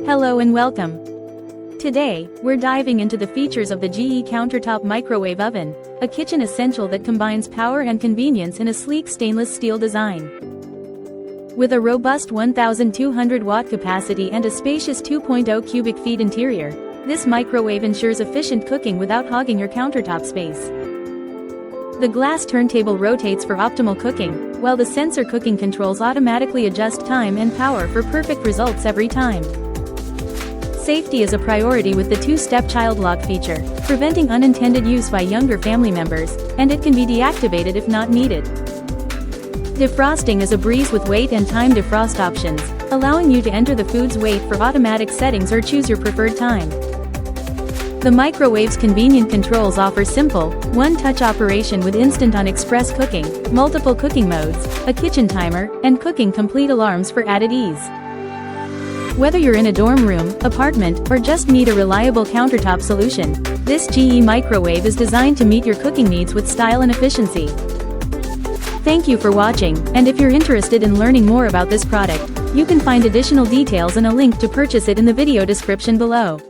Hello and welcome. Today, we're diving into the features of the GE Countertop Microwave Oven, a kitchen essential that combines power and convenience in a sleek stainless steel design. With a robust 1,200 watt capacity and a spacious 2.0 cubic feet interior, this microwave ensures efficient cooking without hogging your countertop space. The glass turntable rotates for optimal cooking, while the sensor cooking controls automatically adjust time and power for perfect results every time. Safety is a priority with the two-step child lock feature, preventing unintended use by younger family members, and it can be deactivated if not needed. Defrosting is a breeze with wait and time defrost options, allowing you to enter the food's weight for automatic settings or choose your preferred time. The microwave's convenient controls offer simple, one-touch operation with instant-on express cooking, multiple cooking modes, a kitchen timer, and cooking complete alarms for added ease. Whether you're in a dorm room, apartment, or just need a reliable countertop solution, this GE microwave is designed to meet your cooking needs with style and efficiency. Thank you for watching, and if you're interested in learning more about this product, you can find additional details and a link to purchase it in the video description below.